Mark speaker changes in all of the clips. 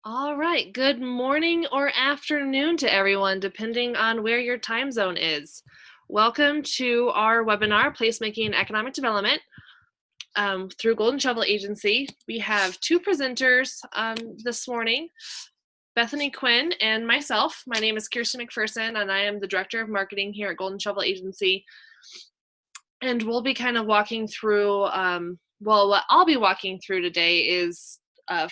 Speaker 1: All right. Good morning or afternoon to everyone, depending on where your time zone is. Welcome to our webinar, Placemaking and Economic Development, through Golden Shovel Agency. We have two presenters this morning, Bethany Quinn and myself. My name is Kirsten McPherson, and I am the Director of Marketing here at Golden Shovel Agency. And we'll be kind of walking through, what I'll be walking through today is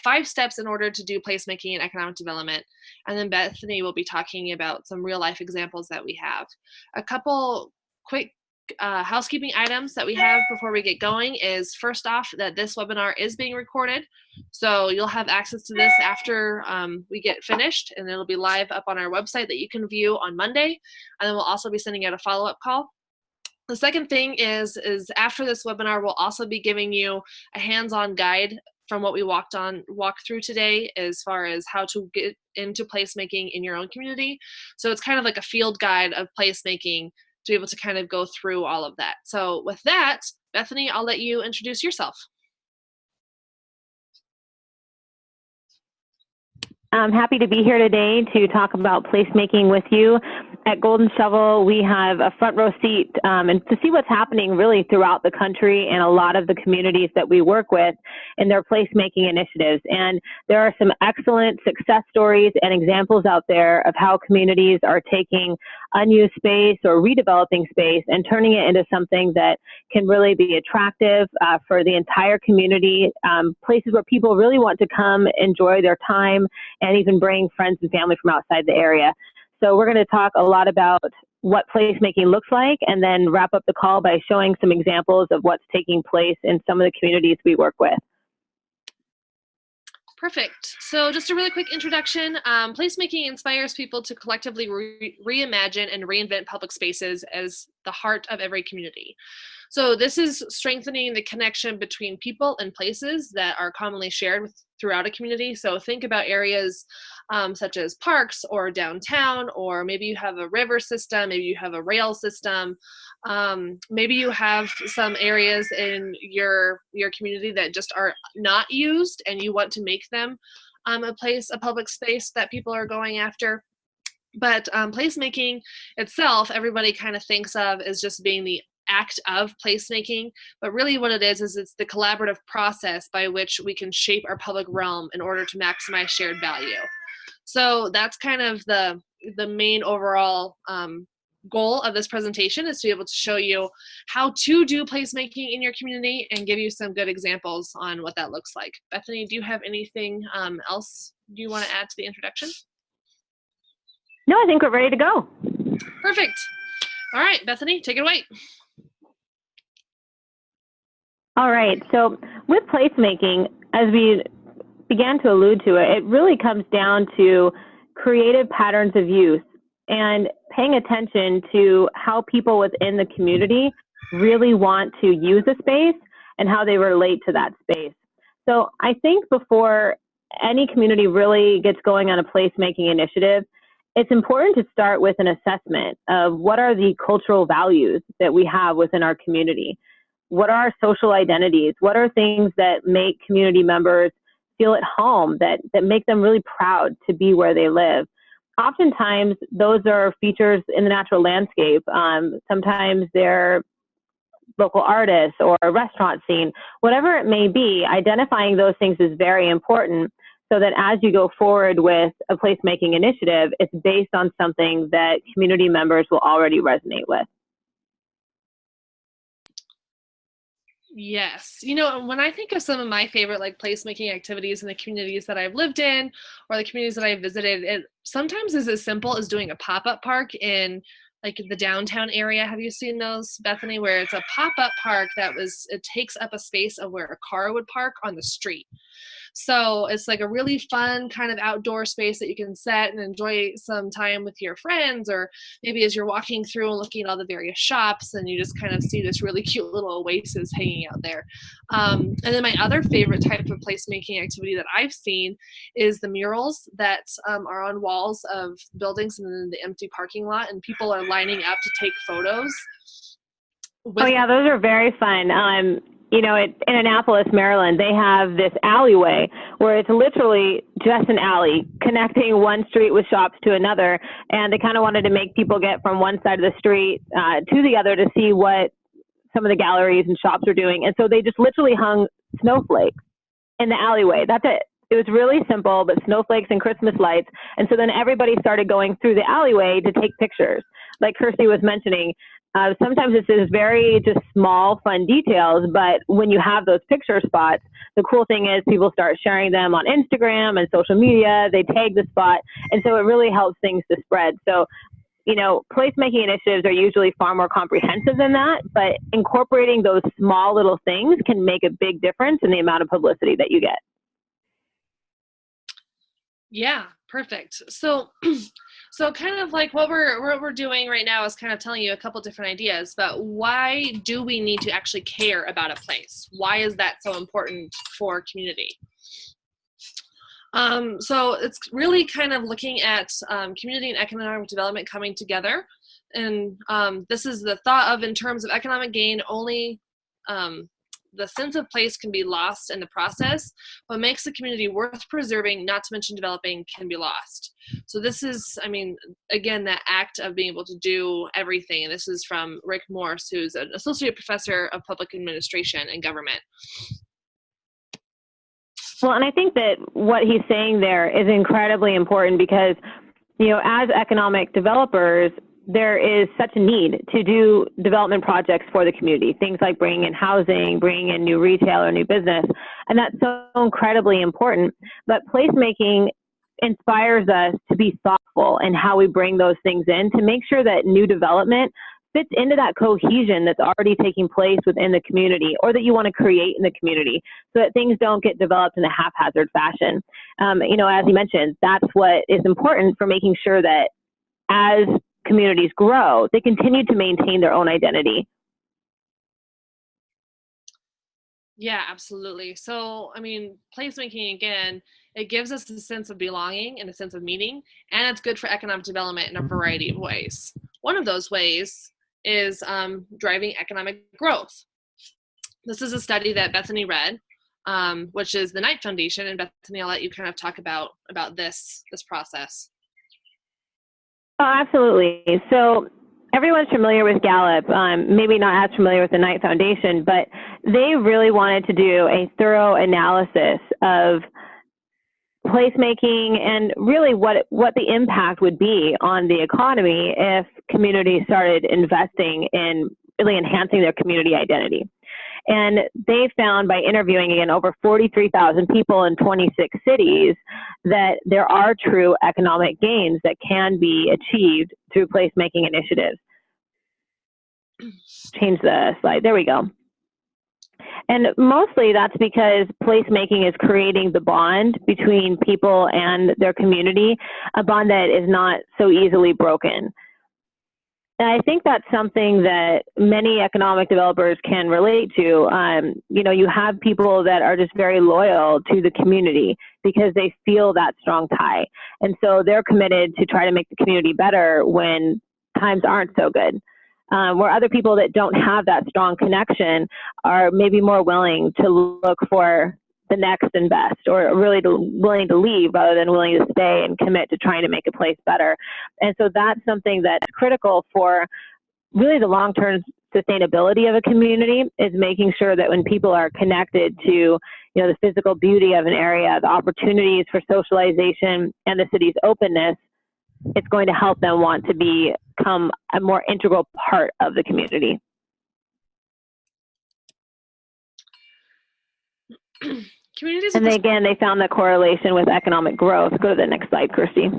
Speaker 1: 5 steps in order to do placemaking and economic development. And then Bethany will be talking about some real life examples that we have. A couple quick housekeeping items that we have before we get going is, first off, that this webinar is being recorded. So you'll have access to this after we get finished, and it'll be live up on our website that you can view on Monday. And then we'll also be sending out a follow-up call. The second thing is after this webinar, we'll also be giving you a hands-on guide from what we walked through today as far as how to get into placemaking in your own community. So it's kind of like a field guide of placemaking to be able to kind of go through all of that. So with that, Bethany, I'll let you introduce yourself.
Speaker 2: I'm happy to be here today to talk about placemaking with you. At Golden Shovel, we have a front row seat and to see what's happening really throughout the country and a lot of the communities that we work with in their placemaking initiatives. And there are some excellent success stories and examples out there of how communities are taking unused space or redeveloping space and turning it into something that can really be attractive for the entire community, places where people really want to come enjoy their time and even bring friends and family from outside the area. So we're going to talk a lot about what placemaking looks like and then wrap up the call by showing some examples of what's taking place in some of the communities we work with.
Speaker 1: Perfect. So just a really quick introduction. Placemaking inspires people to collectively reimagine and reinvent public spaces as the heart of every community. So this is strengthening the connection between people and places that are commonly shared throughout a community. So think about areas such as parks or downtown, or maybe you have a river system, maybe you have a rail system, maybe you have some areas in your community that just are not used and you want to make them a public space that people are going after. But placemaking itself, everybody kind of thinks of as just being the act of placemaking, but really what it is it's the collaborative process by which we can shape our public realm in order to maximize shared value. So that's kind of the main overall goal of this presentation, is to be able to show you how to do placemaking in your community and give you some good examples on what that looks like. Bethany, do you have anything else you want to add to the introduction?
Speaker 2: No, I think we're ready to go.
Speaker 1: Perfect. All right, Bethany, take it away.
Speaker 2: All right, so with placemaking, as we began to allude to it, it really comes down to creative patterns of use and paying attention to how people within the community really want to use a space and how they relate to that space. So I think before any community really gets going on a placemaking initiative, it's important to start with an assessment of what are the cultural values that we have within our community. What are our social identities? What are things that make community members feel at home, that make them really proud to be where they live? Oftentimes, those are features in the natural landscape. Sometimes they're local artists or a restaurant scene. Whatever it may be, identifying those things is very important so that as you go forward with a placemaking initiative, it's based on something that community members will already resonate with.
Speaker 1: Yes. You know, when I think of some of my favorite placemaking activities in the communities that I've lived in or the communities that I've visited, it sometimes is as simple as doing a pop-up park in the downtown area. Have you seen those, Bethany, where it's a pop-up park it takes up a space of where a car would park on the street. So it's like a really fun kind of outdoor space that you can set and enjoy some time with your friends, or maybe as you're walking through and looking at all the various shops and you just kind of see this really cute little oasis hanging out there. And then my other favorite type of placemaking activity that I've seen is the murals that are on walls of buildings and then the empty parking lot, and people are lining up to take photos.
Speaker 2: Oh yeah, those are very fun. in Annapolis, Maryland, they have this alleyway where it's literally just an alley connecting one street with shops to another. And they kind of wanted to make people get from one side of the street to the other to see what some of the galleries and shops were doing. And so they just literally hung snowflakes in the alleyway. That's it. It was really simple, but snowflakes and Christmas lights. And so then everybody started going through the alleyway to take pictures. Like Kirsty was mentioning, sometimes it's this very just small, fun details, but when you have those picture spots, the cool thing is people start sharing them on Instagram and social media. They tag the spot. And so it really helps things to spread. So, placemaking initiatives are usually far more comprehensive than that, but incorporating those small little things can make a big difference in the amount of publicity that you get.
Speaker 1: Yeah, perfect. So kind of like what we're doing right now is kind of telling you a couple different ideas, but why do we need to actually care about a place? Why is that so important for community? So it's really kind of looking at community and economic development coming together. And this is the thought of in terms of economic gain, only the sense of place can be lost in the process. What makes the community worth preserving, not to mention developing, can be lost. So this is, again, that act of being able to do everything. And this is from Rick Morse, who's an associate professor of public administration and government.
Speaker 2: Well, and I think that what he's saying there is incredibly important because, as economic developers, there is such a need to do development projects for the community, things like bringing in housing, bringing in new retail or new business, and that's so incredibly important. But placemaking inspires us to be thoughtful in how we bring those things in to make sure that new development fits into that cohesion that's already taking place within the community or that you want to create in the community so that things don't get developed in a haphazard fashion. As you mentioned, that's what is important for making sure that as communities grow, they continue to maintain their own identity.
Speaker 1: Yeah, absolutely. So, placemaking, again, it gives us a sense of belonging and a sense of meaning, and it's good for economic development in a variety of ways. One of those ways is driving economic growth. This is a study that Bethany read, which is the Knight Foundation. And Bethany, I'll let you kind of talk about this process.
Speaker 2: Oh, absolutely. So everyone's familiar with Gallup, maybe not as familiar with the Knight Foundation, but they really wanted to do a thorough analysis of placemaking and really what the impact would be on the economy if communities started investing in really enhancing their community identity. And they found by interviewing again over 43,000 people in 26 cities that there are true economic gains that can be achieved through placemaking initiatives. Change the slide. There we go. And mostly that's because placemaking is creating the bond between people and their community, a bond that is not so easily broken. And I think that's something that many economic developers can relate to. You have people that are just very loyal to the community because they feel that strong tie. And so they're committed to try to make the community better when times aren't so good. Where other people that don't have that strong connection are maybe more willing to look for the next and best, or really willing to leave rather than willing to stay and commit to trying to make a place better. And so that's something that's critical for really the long-term sustainability of a community, is making sure that when people are connected to the physical beauty of an area, the opportunities for socialization, and the city's openness, it's going to help them want to become a more integral part of the community. And again, they found the correlation with economic growth. Go to the next slide, Kirsty.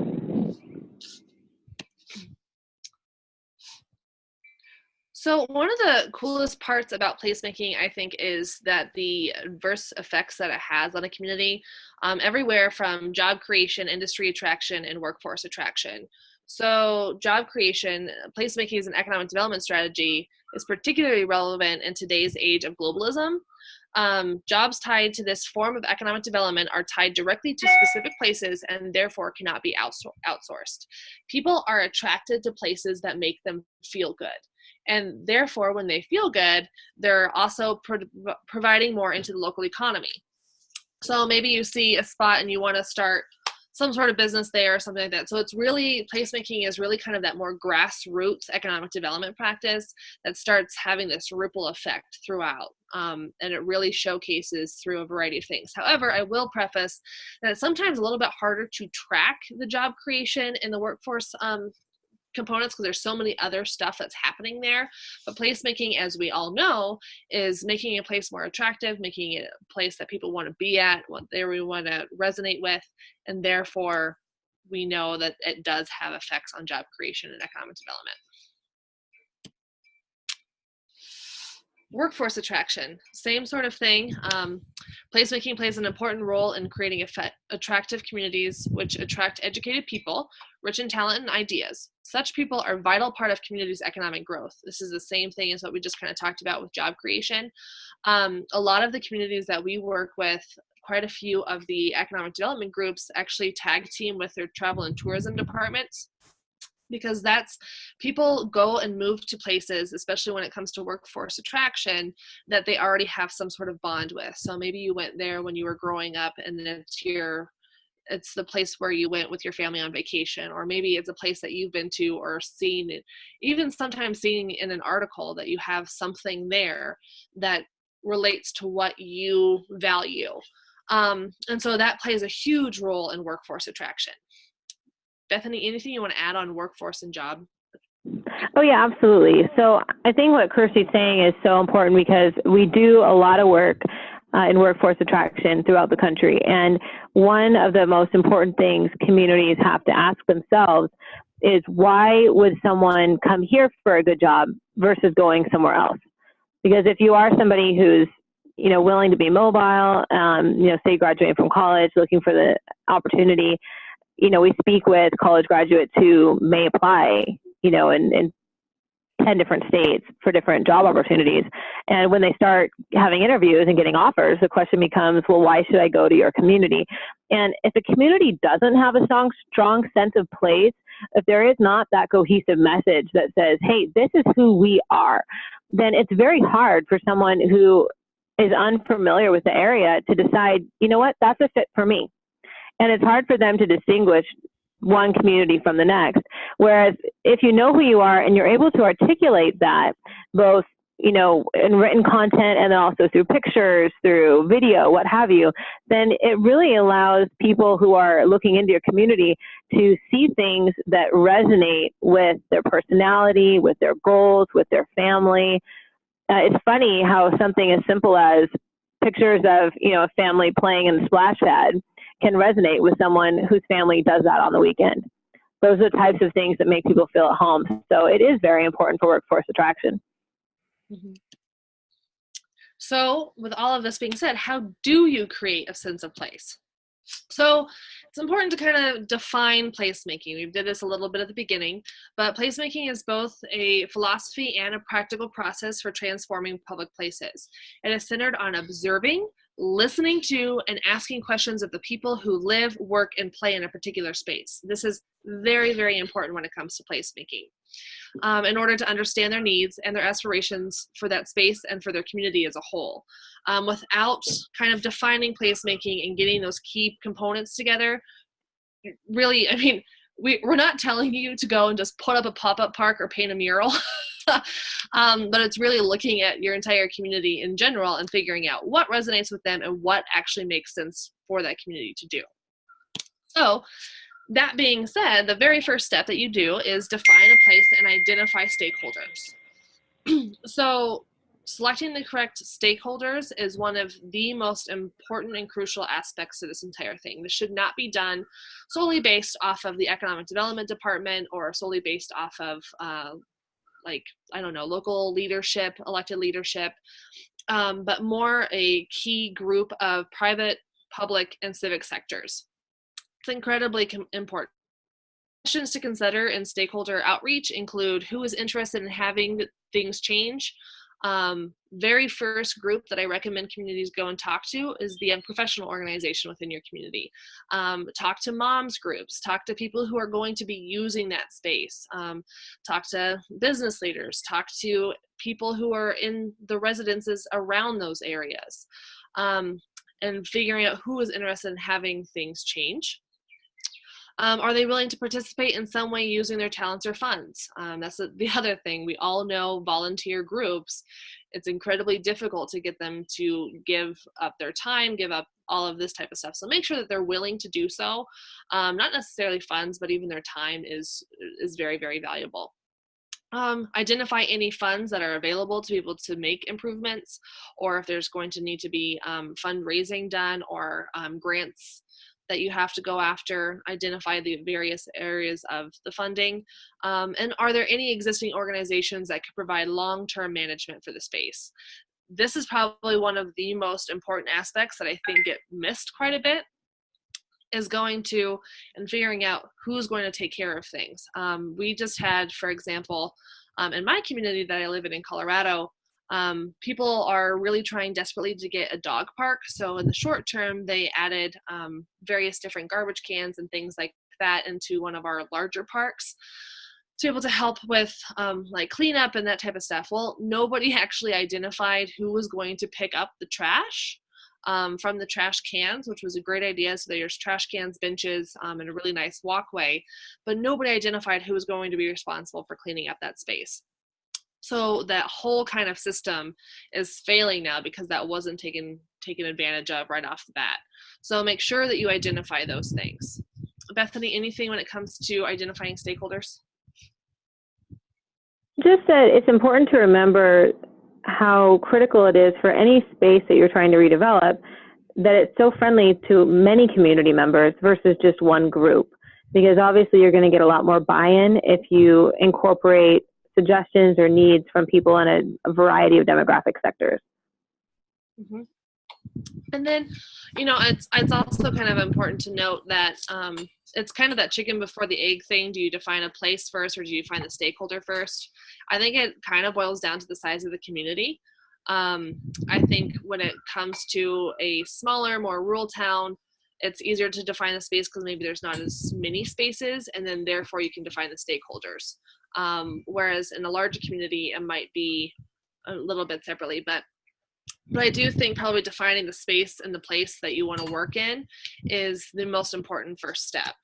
Speaker 1: So one of the coolest parts about placemaking, I think, is that the adverse effects that it has on a community, everywhere from job creation, industry attraction, and workforce attraction. So job creation, placemaking as an economic development strategy is particularly relevant in today's age of globalism. Jobs tied to this form of economic development are tied directly to specific places and therefore cannot be outsourced. People are attracted to places that make them feel good. And therefore, when they feel good, they're also providing more into the local economy. So maybe you see a spot and you want to start some sort of business there or something like that. So it's really, placemaking is really kind of that more grassroots economic development practice that starts having this ripple effect throughout. And it really showcases through a variety of things. However, I will preface that it's sometimes a little bit harder to track the job creation in the workforce components because there's so many other stuff that's happening there. But placemaking, as we all know, is making a place more attractive, making it a place that people want to be at, what they really want to resonate with, and therefore we know that it does have effects on job creation and economic development. Workforce attraction, same sort of thing. Placemaking plays an important role in creating attractive communities which attract educated people, rich in talent and ideas. Such people are a vital part of communities' economic growth. This is the same thing as what we just kind of talked about with job creation. A lot of the communities that we work with, quite a few of the economic development groups actually tag team with their travel and tourism departments, because that's, people go and move to places, especially when it comes to workforce attraction, that they already have some sort of bond with. So maybe you went there when you were growing up and it's the place where you went with your family on vacation, or maybe it's a place that you've been to or seen, even sometimes seeing in an article that you have something there that relates to what you value. And so that plays a huge role in workforce attraction. Bethany, anything you want to add on workforce and job?
Speaker 2: Oh, yeah, absolutely. So I think what Kirsty's saying is so important because we do a lot of work in workforce attraction throughout the country. And one of the most important things communities have to ask themselves is, why would someone come here for a good job versus going somewhere else? Because if you are somebody who's, willing to be mobile, say graduating from college, looking for the opportunity, we speak with college graduates who may apply, in 10 different states for different job opportunities. And when they start having interviews and getting offers, the question becomes, well, why should I go to your community? And if a community doesn't have a strong sense of place, if there is not that cohesive message that says, hey, this is who we are, then it's very hard for someone who is unfamiliar with the area to decide, what, that's a fit for me. And it's hard for them to distinguish one community from the next. Whereas if you know who you are and you're able to articulate that, both, in written content and then also through pictures, through video, what have you, then it really allows people who are looking into your community to see things that resonate with their personality, with their goals, with their family. It's funny how something as simple as pictures of, a family playing in the splash pad can resonate with someone whose family does that on the weekend. Those are the types of things that make people feel at home. So it is very important for workforce attraction.
Speaker 1: Mm-hmm. So with all of this being said, how do you create a sense of place? So it's important to kind of define placemaking. We did this a little bit at the beginning, but placemaking is both a philosophy and a practical process for transforming public places. It is centered on observing, listening to, and asking questions of the people who live, work, and play in a particular space. This is very, very important when it comes to placemaking. In order to understand their needs and their aspirations for that space and for their community as a whole. Without kind of defining placemaking and getting those key components together, really, we're not telling you to go and just put up a pop-up park or paint a mural, but it's really looking at your entire community in general and figuring out what resonates with them and what actually makes sense for that community to do. So, that being said, the very first step that you do is define a place and identify stakeholders. So selecting the correct stakeholders is one of the most important and crucial aspects to this entire thing. This should not be done solely based off of the economic development department or solely based off of local leadership, elected leadership, but more a key group of private, public, and civic sectors. It's incredibly important. Questions to consider in stakeholder outreach include who is interested in having things change, Very first group that I recommend communities go and talk to is the professional organization within your community. Talk to moms groups, talk to people who are going to be using that space, talk to business leaders, talk to people who are in the residences around those areas, and figuring out who is interested in having things change. Are they willing to participate in some way using their talents or funds? That's the other thing. We all know volunteer groups. It's incredibly difficult to get them to give up their time, give up all of this type of stuff. So make sure that they're willing to do so. Not necessarily funds, but even their time is very, very valuable. Identify any funds that are available to be able to make improvements, or if there's going to need to be fundraising done or grants that you have to go after. Identify the various areas of the funding, and are there any existing organizations that could provide long-term management for the space? This is probably one of the most important aspects that I think get missed quite a bit, is going to and figuring out who's going to take care of things. We just had, for example, in my community that I live in Colorado, people are really trying desperately to get a dog park. So in the short term, they added various different garbage cans and things like that into one of our larger parks to be able to help with like cleanup and that type of stuff. Well, nobody actually identified who was going to pick up the trash from the trash cans, which was a great idea. So there's trash cans, benches, and a really nice walkway, but nobody identified who was going to be responsible for cleaning up that space. So that whole kind of system is failing now because that wasn't taken advantage of right off the bat. So make sure that you identify those things. Bethany, anything when it comes to identifying stakeholders?
Speaker 2: Just that it's important to remember how critical it is for any space that you're trying to redevelop, that it's so friendly to many community members versus just one group. Because obviously you're going to get a lot more buy-in if you incorporate suggestions or needs from people in a variety of demographic sectors.
Speaker 1: Mm-hmm. And then, it's also kind of important to note that it's kind of that chicken before the egg thing. Do you define a place first, or do you find the stakeholder first? I think it kind of boils down to the size of the community. I think when it comes to a smaller, more rural town, it's easier to define the space because maybe there's not as many spaces, and then therefore you can define the stakeholders. Whereas in a larger community, it might be a little bit separately, but I do think probably defining the space and the place that you want to work in is the most important first step.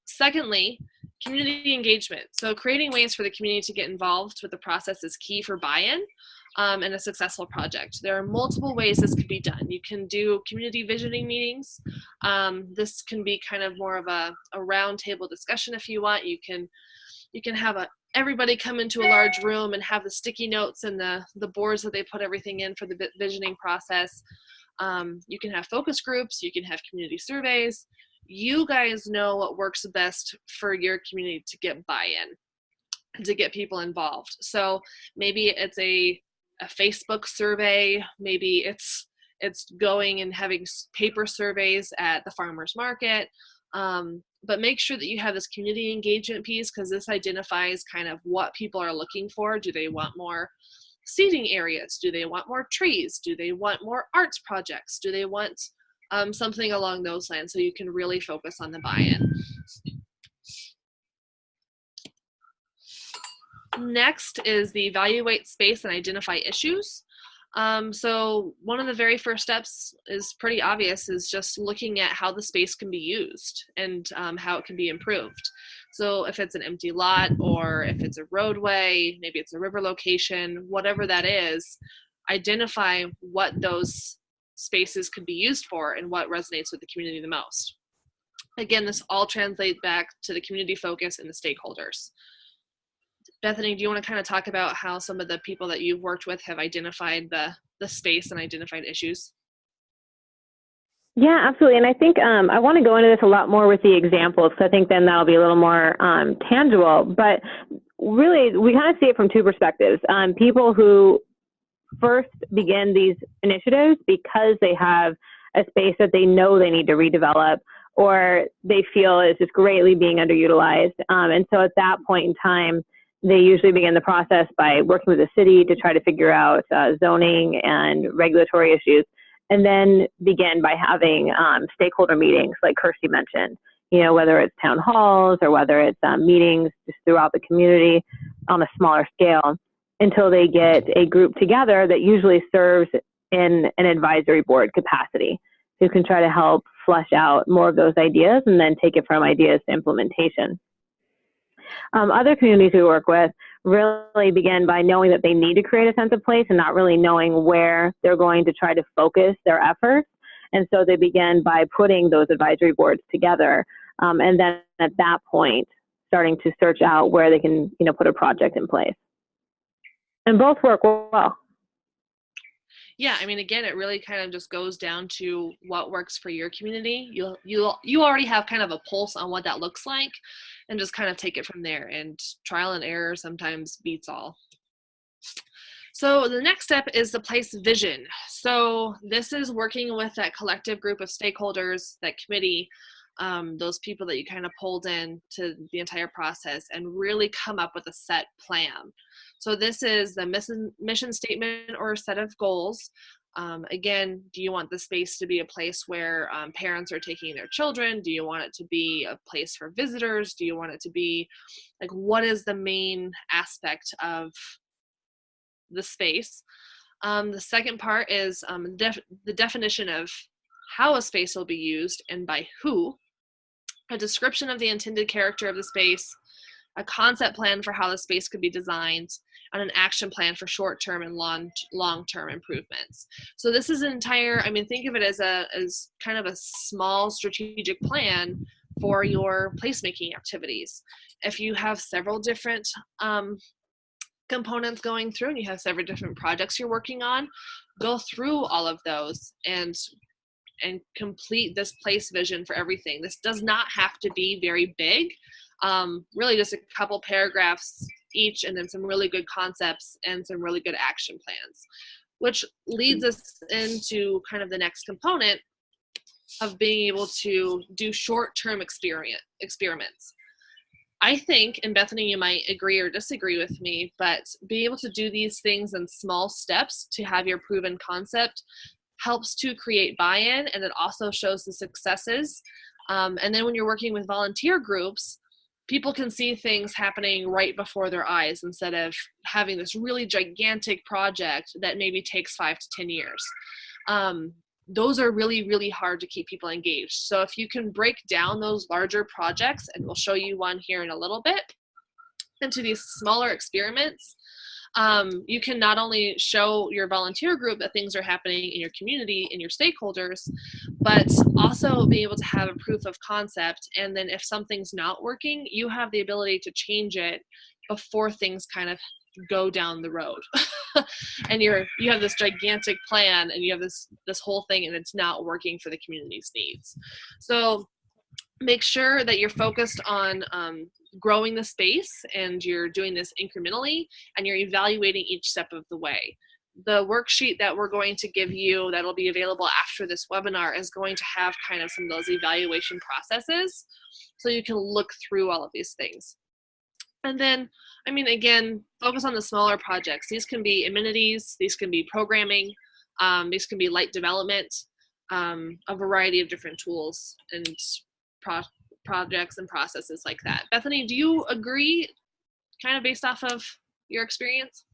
Speaker 1: Secondly, community engagement. So creating ways for the community to get involved with the process is key for buy-in in a successful project. There are multiple ways this could be done. You can do community visioning meetings. This can be kind of more of a round table discussion if you want. You can have everybody come into a large room and have the sticky notes and the boards that they put everything in for the visioning process. You can have focus groups. You can have community surveys. You guys know what works best for your community to get buy-in, to get people involved. So maybe it's a Facebook survey. Maybe it's going and having paper surveys at the farmer's market. But make sure that you have this community engagement piece, because this identifies kind of what people are looking for. Do they want more seating areas? Do they want more trees? Do they want more arts projects? Do they want something along those lines, so you can really focus on the buy-in. Next is the evaluate space and identify issues. So one of the very first steps is pretty obvious, is just looking at how the space can be used and how it can be improved. So if it's an empty lot, or if it's a roadway, maybe it's a river location, whatever that is, identify what those spaces could be used for and what resonates with the community the most. Again, this all translates back to the community focus and the stakeholders. Bethany, do you want to kind of talk about how some of the people that you've worked with have identified the space and identified issues?
Speaker 2: Yeah, absolutely. And I think I want to go into this a lot more with the examples, because I think then that'll be a little more tangible. But really, we kind of see it from two perspectives. People who first begin these initiatives because they have a space that they know they need to redevelop, or they feel is just greatly being underutilized. And so at that point in time, they usually begin the process by working with the city to try to figure out zoning and regulatory issues, and then begin by having stakeholder meetings like Kirsty mentioned, whether it's town halls or whether it's meetings just throughout the community on a smaller scale, until they get a group together that usually serves in an advisory board capacity, who can try to help flesh out more of those ideas and then take it from ideas to implementation. Other communities we work with really begin by knowing that they need to create a sense of place and not really knowing where they're going to try to focus their efforts. And so they begin by putting those advisory boards together. And then at that point, starting to search out where they can, put a project in place. And both work well.
Speaker 1: Yeah, I mean, again, it really kind of just goes down to what works for your community. You already have kind of a pulse on what that looks like, and just kind of take it from there. And trial and error sometimes beats all. So the next step is the place vision. So this is working with that collective group of stakeholders, that committee, those people that you kind of pulled in to the entire process, and really come up with a set plan. So this is the mission statement or a set of goals. Again, do you want the space to be a place where parents are taking their children? Do you want it to be a place for visitors? Do you want it to be, like, what is the main aspect of the space? The second part is the definition of how a space will be used and by who, a description of the intended character of the space, a concept plan for how the space could be designed, and an action plan for short-term and long-term improvements. So this is an entire, think of it as kind of a small strategic plan for your placemaking activities. If you have several different components going through and you have several different projects you're working on, go through all of those and complete this place vision for everything. This does not have to be very big. Really just a couple paragraphs each, and then some really good concepts and some really good action plans, which leads us into kind of the next component of being able to do short-term experiments. I think, and Bethany, you might agree or disagree with me, but being able to do these things in small steps to have your proven concept helps to create buy-in, and it also shows the successes. And then when you're working with volunteer groups, people can see things happening right before their eyes instead of having this really gigantic project that maybe takes 5 to 10 years. Those are really, really hard to keep people engaged. So if you can break down those larger projects, and we'll show you one here in a little bit, into these smaller experiments, you can not only show your volunteer group that things are happening in your community and your stakeholders, but also be able to have a proof of concept. And then if something's not working, you have the ability to change it before things kind of go down the road. And you have this gigantic plan, and you have this whole thing, and it's not working for the community's needs. So make sure that you're focused on growing the space, and you're doing this incrementally, and you're evaluating each step of the way. The worksheet that we're going to give you that'll be available after this webinar is going to have kind of some of those evaluation processes, so you can look through all of these things. And then, again, focus on the smaller projects. These can be amenities, these can be programming, these can be light development, a variety of different tools and projects and processes like that. Bethany, do you agree, kind of based off of your experience?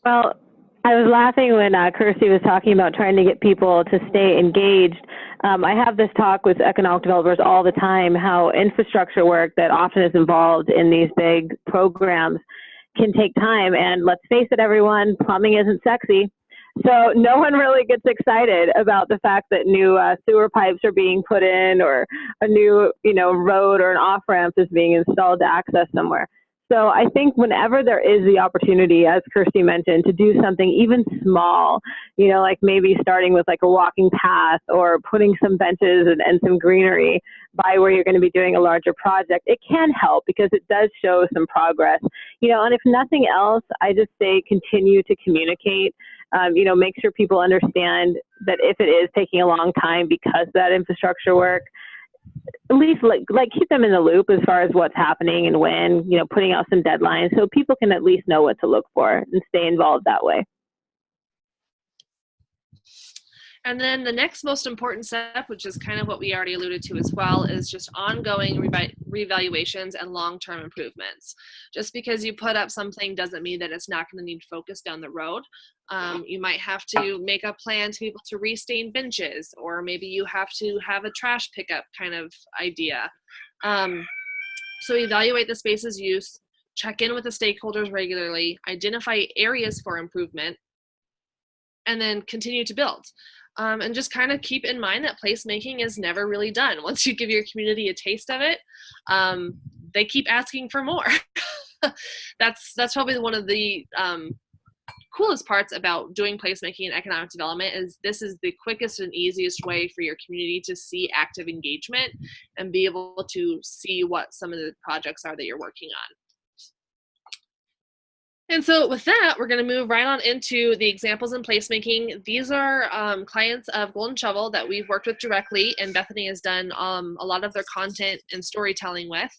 Speaker 2: Well, I was laughing when Kirsty was talking about trying to get people to stay engaged. I have this talk with economic developers all the time, how infrastructure work that often is involved in these big programs can take time. And let's face it, everyone, plumbing isn't sexy. So no one really gets excited about the fact that new sewer pipes are being put in, or a new, road or an off-ramp is being installed to access somewhere. So I think whenever there is the opportunity, as Kirsty mentioned, to do something even small, like maybe starting with like a walking path, or putting some benches and some greenery by where you're going to be doing a larger project, it can help because it does show some progress. And if nothing else, I just say continue to communicate. Make sure people understand that if it is taking a long time because of that infrastructure work, at least like keep them in the loop as far as what's happening and when, putting out some deadlines so people can at least know what to look for and stay involved that way.
Speaker 1: And then the next most important step, which is kind of what we already alluded to as well, is just ongoing reevaluations and long-term improvements. Just because you put up something doesn't mean that it's not going to need focus down the road. You might have to make a plan to be able to restain benches, or maybe you have to have a trash pickup kind of idea. So evaluate the space's use, check in with the stakeholders regularly, identify areas for improvement, and then continue to build. And just kind of keep in mind that placemaking is never really done. Once you give your community a taste of it, they keep asking for more. That's probably one of the coolest parts about doing placemaking and economic development is this is the quickest and easiest way for your community to see active engagement and be able to see what some of the projects are that you're working on. And so with that, we're going to move right on into the examples in placemaking. These are clients of Golden Shovel that we've worked with directly, and Bethany has done a lot of their content and storytelling with.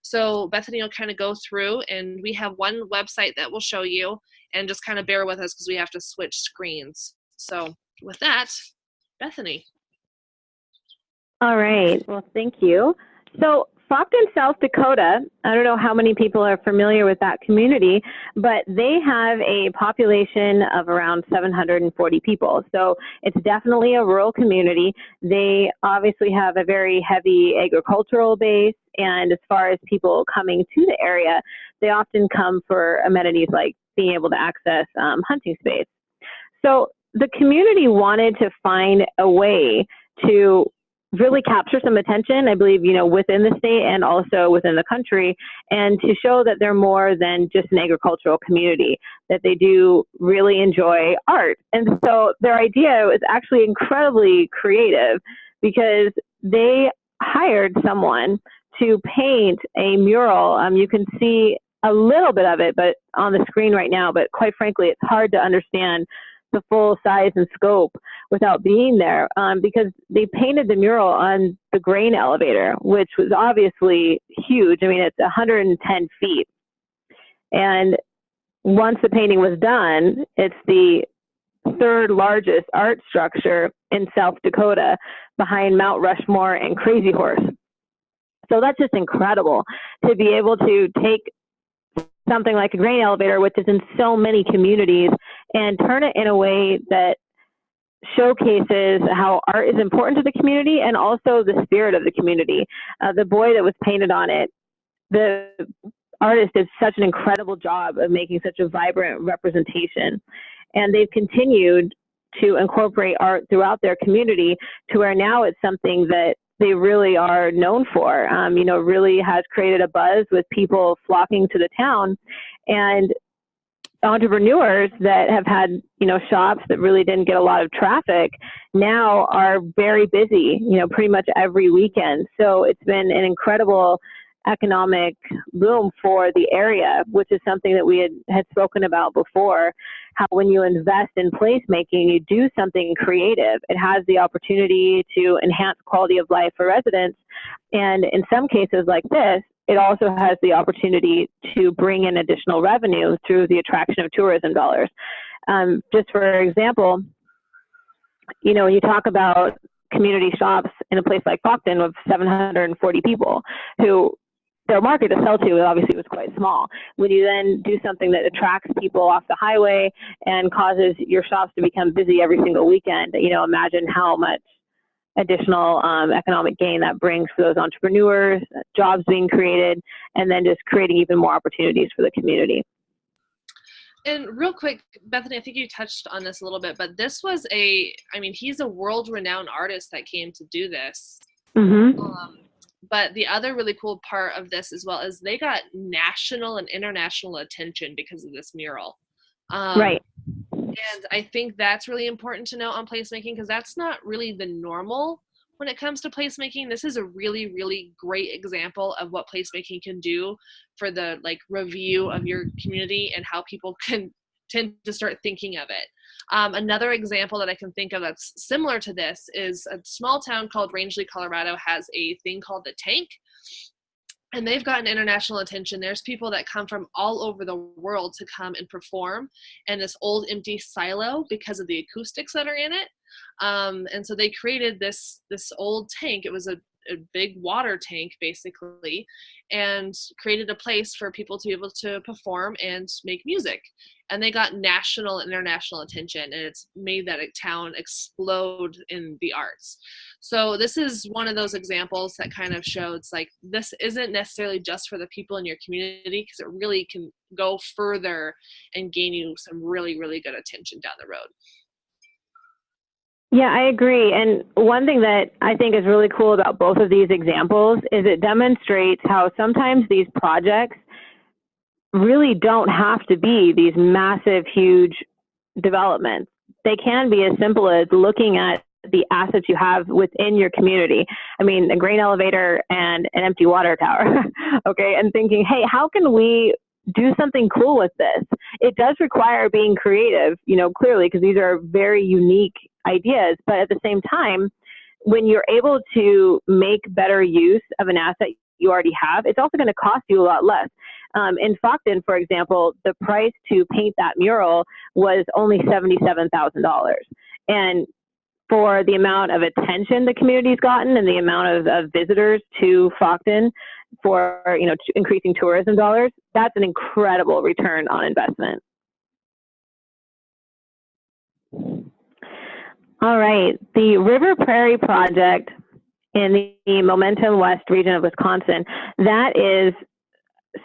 Speaker 1: So Bethany will kind of go through, and we have one website that we'll show you, and just kind of bear with us because we have to switch screens. So with that, Bethany.
Speaker 2: All right. Well, thank you. So Faulkton, South Dakota, I don't know how many people are familiar with that community, but they have a population of around 740 people. So it's definitely a rural community. They obviously have a very heavy agricultural base, and as far as people coming to the area, they often come for amenities like being able to access hunting space. So the community wanted to find a way to really capture some attention, I believe, within the state and also within the country, and to show that they're more than just an agricultural community, that they do really enjoy art. And so their idea was actually incredibly creative because they hired someone to paint a mural. You can see a little bit of it, but on the screen right now, but quite frankly, it's hard to understand the full size and scope without being there, because they painted the mural on the grain elevator, which was obviously huge. I mean, it's 110 feet. And once the painting was done, it's the third largest art structure in South Dakota behind Mount Rushmore and Crazy Horse. So that's just incredible to be able to take something like a grain elevator, which is in so many communities, and turn it in a way that showcases how art is important to the community and also the spirit of the community. The boy that was painted on it, the artist did such an incredible job of making such a vibrant representation. And they've continued to incorporate art throughout their community to where now it's something that they really are known for. Really has created a buzz with people flocking to the town, and entrepreneurs that have had, shops that really didn't get a lot of traffic now are very busy, pretty much every weekend. So it's been an incredible economic boom for the area, which is something that we had spoken about before, how when you invest in placemaking, you do something creative. It has the opportunity to enhance quality of life for residents. And in some cases like this, it also has the opportunity to bring in additional revenue through the attraction of tourism dollars. Just for example, when you talk about community shops in a place like Faulkton with 740 people who their market to sell to obviously was quite small. When you then do something that attracts people off the highway and causes your shops to become busy every single weekend, imagine how much additional economic gain that brings for those entrepreneurs, jobs being created, and then just creating even more opportunities for the community.
Speaker 1: And real quick, Bethany, I think you touched on this a little bit, but this was he's a world-renowned artist that came to do this.
Speaker 2: Mm-hmm.
Speaker 1: But the other really cool part of this as well is they got national and international attention because of this mural.
Speaker 2: Right.
Speaker 1: And I think that's really important to know on placemaking because that's not really the normal when it comes to placemaking. This is a really, really great example of what placemaking can do for the review of your community and how people can tend to start thinking of it. Another example that I can think of that's similar to this is a small town called Rangeley, Colorado has a thing called the Tank. And they've gotten international attention. There's people that come from all over the world to come and perform in this old empty silo because of the acoustics that are in it. And so they created this old tank. It was a big water tank, basically, and created a place for people to be able to perform and make music. And they got national and international attention, and it's made that town explode in the arts. So this is one of those examples that kind of shows like this isn't necessarily just for the people in your community, because it really can go further and gain you some really, really good attention down the road.
Speaker 2: Yeah, I agree. And one thing that I think is really cool about both of these examples is it demonstrates how sometimes these projects really don't have to be these massive, huge developments. They can be as simple as looking at the assets you have within your community. I mean, a grain elevator and an empty water tower, okay, and thinking, hey, how can we do something cool with this? It does require being creative, clearly, because these are very unique ideas, but at the same time, when you're able to make better use of an asset you already have, it's also going to cost you a lot less. In Fockton, for example, the price to paint that mural was only $77,000. And for the amount of attention the community's gotten and the amount of visitors to Fockton for, increasing tourism dollars, that's an incredible return on investment. All right, the River Prairie project in the Momentum West region of Wisconsin, that is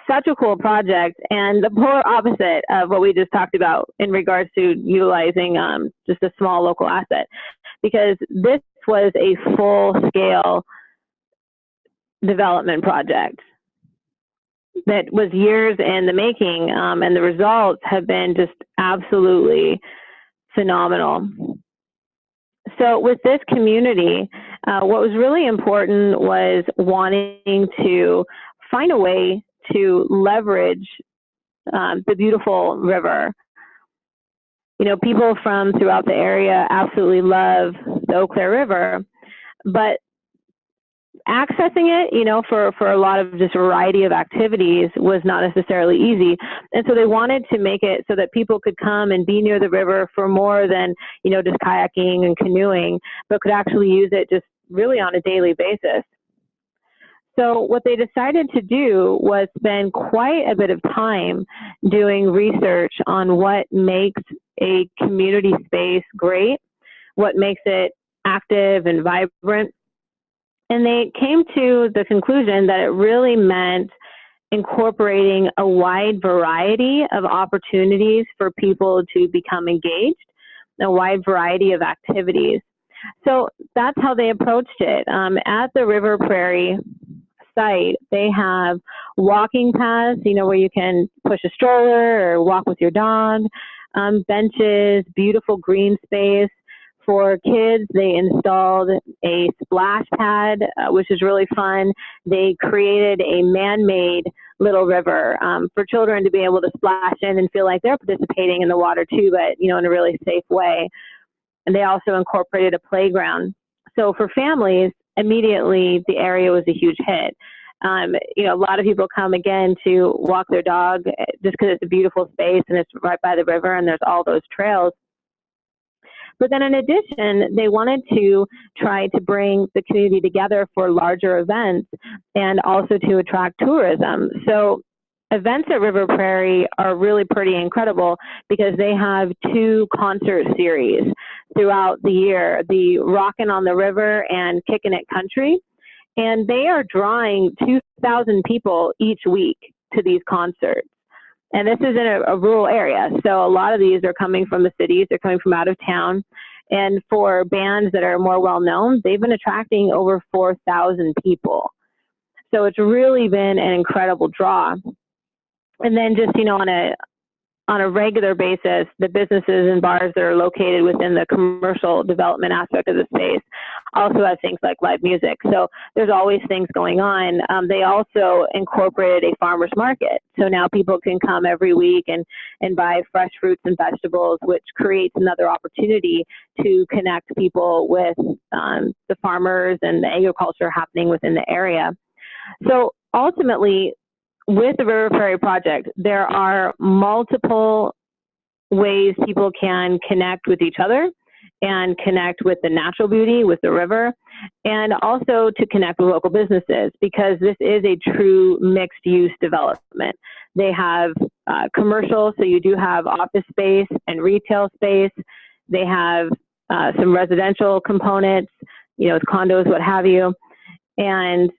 Speaker 2: such a cool project, and the polar opposite of what we just talked about in regards to utilizing just a small local asset, because this was a full-scale development project that was years in the making, and the results have been just absolutely phenomenal. So with this community, what was really important was wanting to find a way to leverage the beautiful river. People from throughout the area absolutely love the Eau Claire River, but accessing it, for a lot of just variety of activities was not necessarily easy. And so they wanted to make it so that people could come and be near the river for more than, just kayaking and canoeing, but could actually use it just really on a daily basis. So what they decided to do was spend quite a bit of time doing research on what makes a community space great, what makes it active and vibrant. And they came to the conclusion that it really meant incorporating a wide variety of opportunities for people to become engaged, a wide variety of activities. So that's how they approached it. At the River Prairie site, they have walking paths, where you can push a stroller or walk with your dog, benches, beautiful green space. For kids, they installed a splash pad, which is really fun. They created a man-made little river for children to be able to splash in and feel like they're participating in the water too, but in a really safe way. And they also incorporated a playground. So for families, immediately the area was a huge hit. A lot of people come again to walk their dog just because it's a beautiful space and it's right by the river and there's all those trails. But then in addition, they wanted to try to bring the community together for larger events and also to attract tourism. So events at River Prairie are really pretty incredible because they have 2 concert series throughout the year, the Rockin' on the River and Kickin' It Country. And they are drawing 2,000 people each week to these concerts. And this is in a rural area. So a lot of these are coming from the cities. They're coming from out of town. And for bands that are more well-known, they've been attracting over 4,000 people. So it's really been an incredible draw. And then just, on a regular basis, the businesses and bars that are located within the commercial development aspect of the space also has things like live music. So there's always things going on. They also incorporated a farmer's market. So now people can come every week and buy fresh fruits and vegetables, which creates another opportunity to connect people with the farmers and the agriculture happening within the area. So ultimately, with the River Prairie project, there are multiple ways people can connect with each other and connect with the natural beauty, with the river, and also to connect with local businesses, because this is a true mixed use development. They have commercial, so you do have office space and retail space. They have some residential components, condos, what have you. And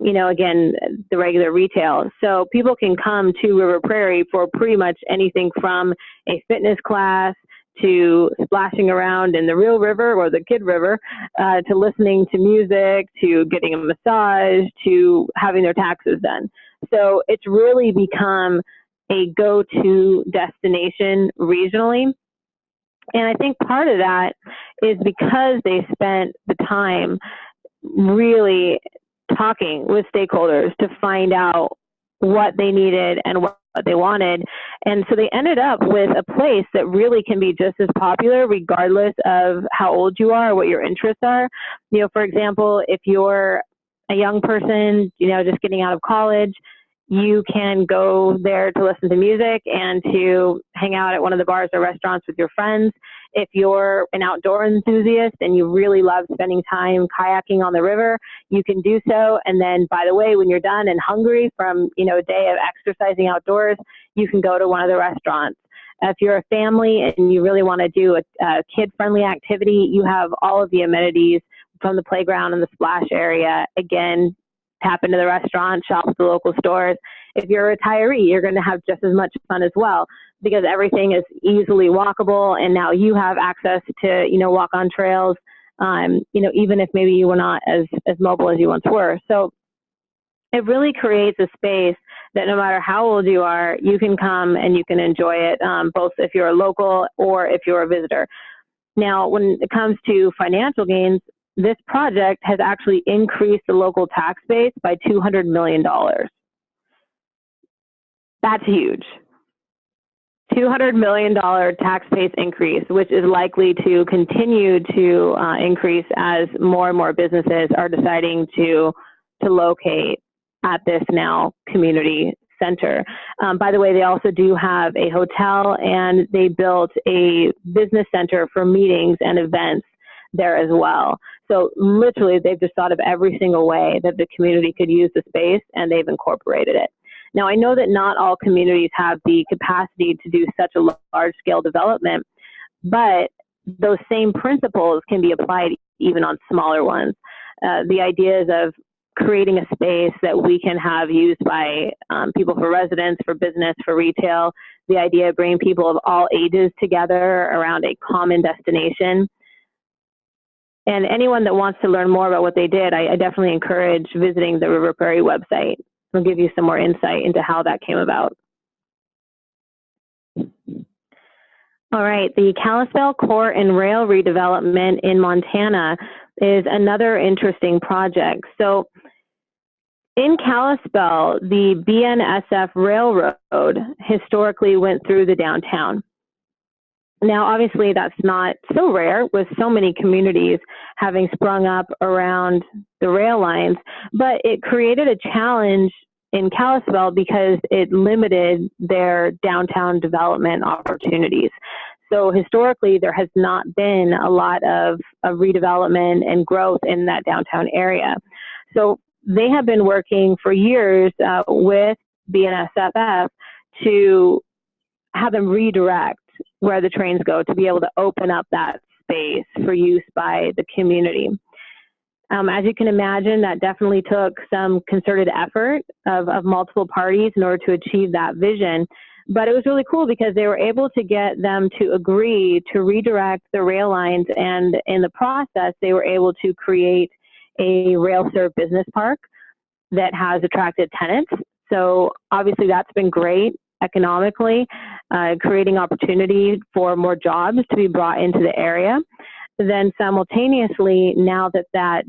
Speaker 2: again, the regular retail. So people can come to River Prairie for pretty much anything from a fitness class to splashing around in the real river or the kid river, to listening to music, to getting a massage, to having their taxes done. So it's really become a go-to destination regionally. And I think part of that is because they spent the time really talking with stakeholders to find out what they needed and what they wanted. And so they ended up with a place that really can be just as popular regardless of how old you are or what your interests are. For example, if you're a young person, just getting out of college, you can go there to listen to music and to hang out at one of the bars or restaurants with your friends. If you're an outdoor enthusiast and you really love spending time kayaking on the river, you can do so. And then, by the way, when you're done and hungry from, a day of exercising outdoors, you can go to one of the restaurants. If you're a family and you really want to do a kid-friendly activity, you have all of the amenities from the playground and the splash area. Again, tap into the restaurant, shop at the local stores. If you're a retiree, you're going to have just as much fun as well, because everything is easily walkable, and now you have access to, walk on trails, even if maybe you were not as mobile as you once were. So it really creates a space that no matter how old you are, you can come and you can enjoy it, both if you're a local or if you're a visitor. Now, when it comes to financial gains, this project has actually increased the local tax base by $200 million. That's huge. $200 million tax base increase, which is likely to continue to increase as more and more businesses are deciding to locate at this now community center. By the way, they also do have a hotel, and they built a business center for meetings and events there as well. So literally, they've just thought of every single way that the community could use the space, and they've incorporated it. Now, I know that not all communities have the capacity to do such a large-scale development, but those same principles can be applied even on smaller ones. The ideas of creating a space that we can have used by people for residents, for business, for retail, the idea of bringing people of all ages together around a common destination. And anyone that wants to learn more about what they did, I definitely encourage visiting the River Prairie website. I'll give you some more insight into how that came about. All right, the Kalispell Core and Rail redevelopment in Montana is another interesting project. So in Kalispell, the BNSF Railroad historically went through the downtown. Now, obviously, that's not so rare with so many communities having sprung up around the rail lines, but it created a challenge in Kalispell because it limited their downtown development opportunities. So historically, there has not been a lot of redevelopment and growth in that downtown area. So they have been working for years with BNSF to have them redirect where the trains go to be able to open up that space for use by the community. As you can imagine, that definitely took some concerted effort of multiple parties in order to achieve that vision. But it was really cool because they were able to get them to agree to redirect the rail lines, and in the process, they were able to create a rail-served business park that has attracted tenants. So obviously that's been great economically, creating opportunity for more jobs to be brought into the area. then simultaneously, now that that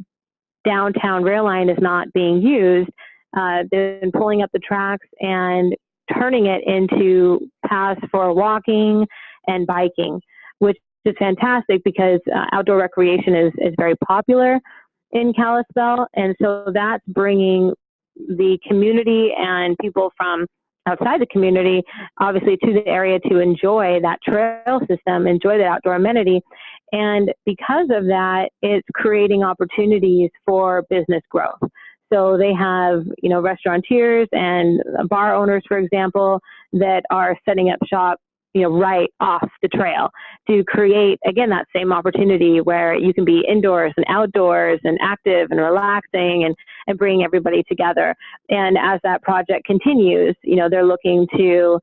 Speaker 2: downtown rail line is not being used, they've been pulling up the tracks and turning it into paths for walking and biking, which is fantastic because outdoor recreation is very popular in Kalispell. And so that's bringing the community and people from outside the community, obviously, to the area to enjoy that trail system, enjoy the outdoor amenity. And because of that, it's creating opportunities for business growth. So they have, restaurateurs and bar owners, for example, that are setting up shop, right off the trail to create, again, that same opportunity where you can be indoors and outdoors and active and relaxing and bringing everybody together. And as that project continues, they're looking to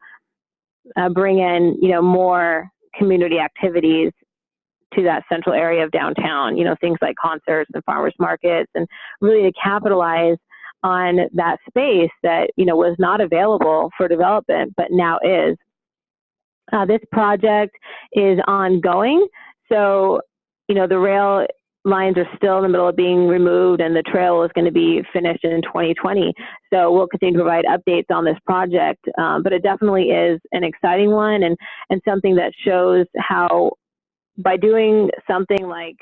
Speaker 2: bring in, more community activities to that central area of downtown, things like concerts and farmers markets, and really to capitalize on that space that, was not available for development, but now is. This project is ongoing. So, the rail lines are still in the middle of being removed, and the trail is going to be finished in 2020. So we'll continue to provide updates on this project. But it definitely is an exciting one and something that shows how by doing something like,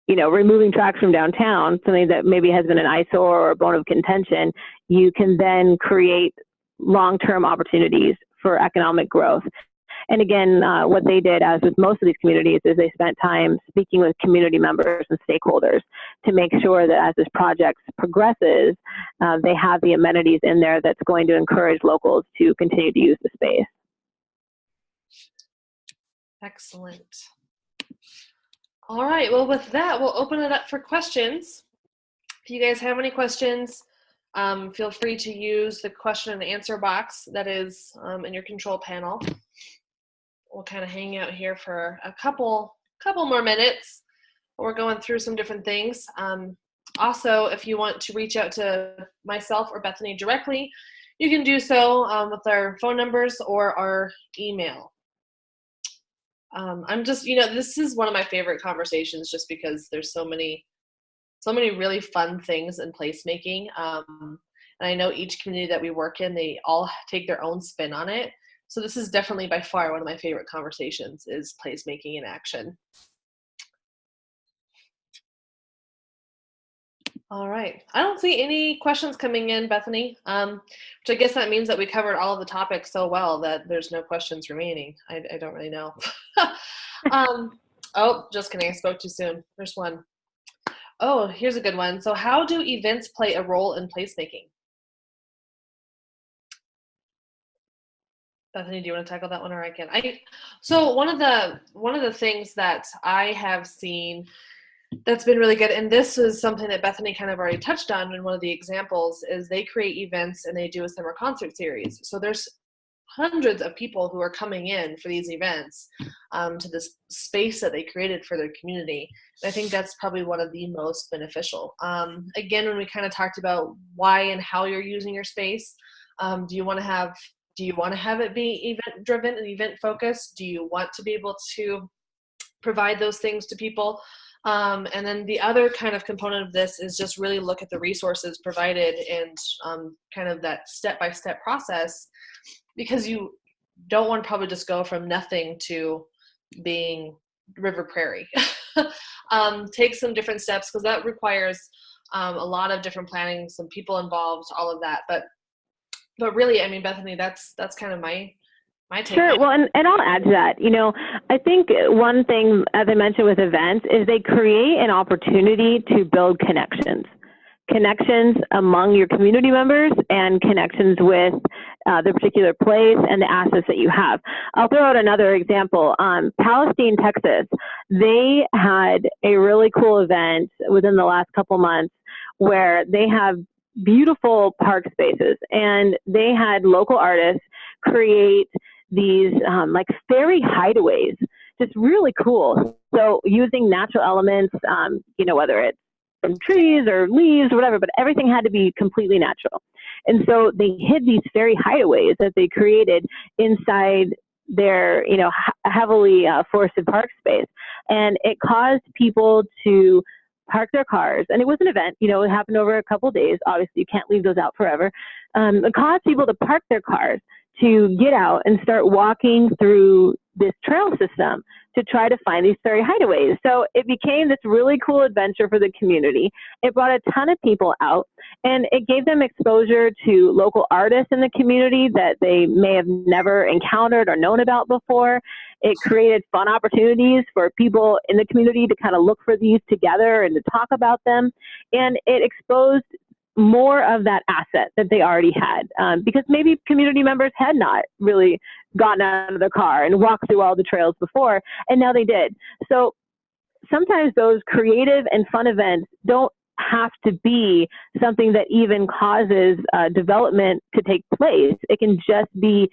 Speaker 2: removing tracks from downtown, something that maybe has been an eyesore or a bone of contention, you can then create long-term opportunities for economic growth. And again, what they did, as with most of these communities, is they spent time speaking with community members and stakeholders to make sure that as this project progresses, they have the amenities in there that's going to encourage locals to continue to use the space.
Speaker 1: Excellent. All right, well, with that, we'll open it up for questions. If you guys have any questions, feel free to use the question and answer box that is in your control panel. We'll kind of hang out here for a couple more minutes. We're going through some different things. Also, if you want to reach out to myself or Bethany directly, you can do so with our phone numbers or our email. I'm just, this is one of my favorite conversations just because there's so many really fun things in placemaking. And I know each community that we work in, they all take their own spin on it. So this is definitely by far one of my favorite conversations is placemaking in action. All right. I don't see any questions coming in, Bethany, which I guess that means that we covered all of the topics so well that there's no questions remaining. I don't really know. Oh, just kidding. I spoke too soon. There's one. Oh, here's a good one. So how do events play a role in placemaking? Bethany, do you want to tackle that one, or I can? So one of the things that I have seen that's been really good, and this is something that Bethany kind of already touched on in one of the examples, is they create events and they do a summer concert series. So there's hundreds of people who are coming in for these events to this space that they created for their community. And I think that's probably one of the most beneficial. Again, when we kind of talked about why and how you're using your space, do you want to have it be event driven and event focused? Do you want to be able to provide those things to people? And then the other kind of component of this is just really look at the resources provided and kind of that step-by-step process, because you don't want to probably just go from nothing to being River Prairie. Take some different steps, because that requires a lot of different planning, some people involved, all of that. But really, I mean, Bethany, that's kind of my take.
Speaker 2: Sure. Well, and I'll add to that. I think one thing, as I mentioned with events, is they create an opportunity to build connections among your community members and connections with the particular place and the assets that you have. I'll throw out another example. Palestine, Texas, they had a really cool event within the last couple months where they have beautiful park spaces, and they had local artists create these like fairy hideaways, just really cool. So using natural elements, whether it's from trees or leaves or whatever, but everything had to be completely natural. And so they hid these fairy hideaways that they created inside their, heavily forested park space. And it caused people to park their cars. And it was an event, it happened over a couple of days. Obviously, you can't leave those out forever. It caused people to park their cars, to get out and start walking through this trail system to try to find these fairy hideaways. So it became this really cool adventure for the community. It brought a ton of people out, and it gave them exposure to local artists in the community that they may have never encountered or known about before. It created fun opportunities for people in the community to kind of look for these together and to talk about them. And it exposed more of that asset that they already had, because maybe community members had not really gotten out of the car and walked through all the trails before, and now they did. So sometimes those creative and fun events don't have to be something that even causes development to take place. It can just be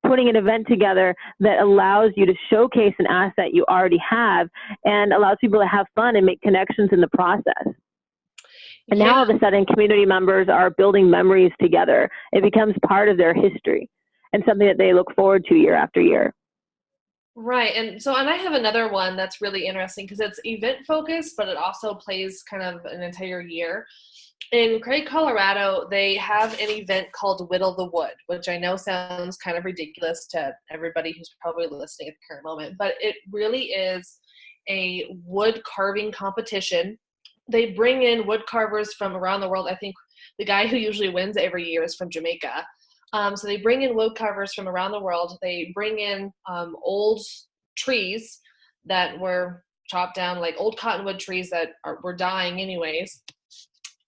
Speaker 2: putting an event together that allows you to showcase an asset you already have and allows people to have fun and make connections in the process. And now all of a sudden, community members are building memories together. It becomes part of their history and something that they look forward to year after year.
Speaker 1: Right. And I have another one that's really interesting because it's event focused, but it also plays kind of an entire year. In Prairie, Colorado, they have an event called Whittle the Wood, which I know sounds kind of ridiculous to everybody who's probably listening at the current moment, but it really is a wood carving competition. They bring in wood carvers from around the world. I think the guy who usually wins every year is from Jamaica. So they bring in wood carvers from around the world. They bring in old trees that were chopped down, like old cottonwood trees that were dying anyways.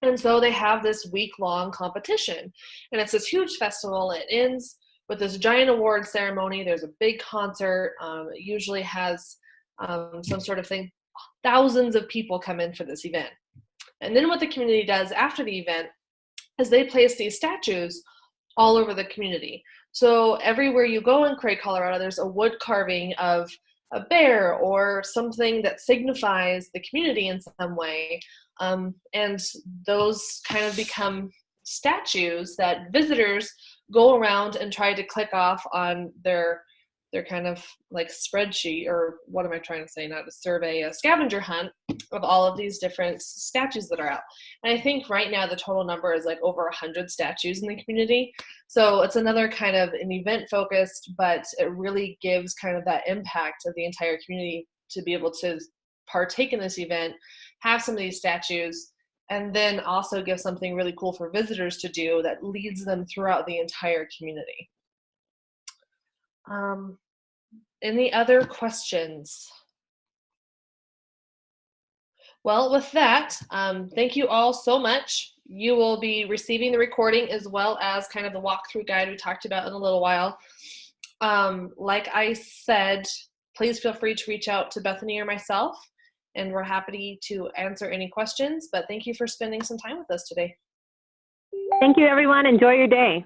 Speaker 1: And so they have this week-long competition. And it's this huge festival. It ends with this giant award ceremony. There's a big concert. It usually has some sort of thing. Thousands of people come in for this event. And then what the community does after the event is they place these statues all over the community. So everywhere you go in Prairie, Colorado, there's a wood carving of a bear or something that signifies the community in some way. And those kind of become statues that visitors go around and try to click off on their kind of like spreadsheet, or what am I trying to say, not a survey, a scavenger hunt of all of these different statues that are out. And I think right now the total number is like over 100 statues in the community. So it's another kind of an event focused, but it really gives kind of that impact of the entire community to be able to partake in this event, have some of these statues, and then also give something really cool for visitors to do that leads them throughout the entire community. Any other questions? Well, with that, thank you all so much. You will be receiving the recording as well as kind of the walkthrough guide we talked about in a little while. Like I said, please feel free to reach out to Bethany or myself, and we're happy to answer any questions. But thank you for spending some time with us today.
Speaker 2: Thank you, everyone. Enjoy your day.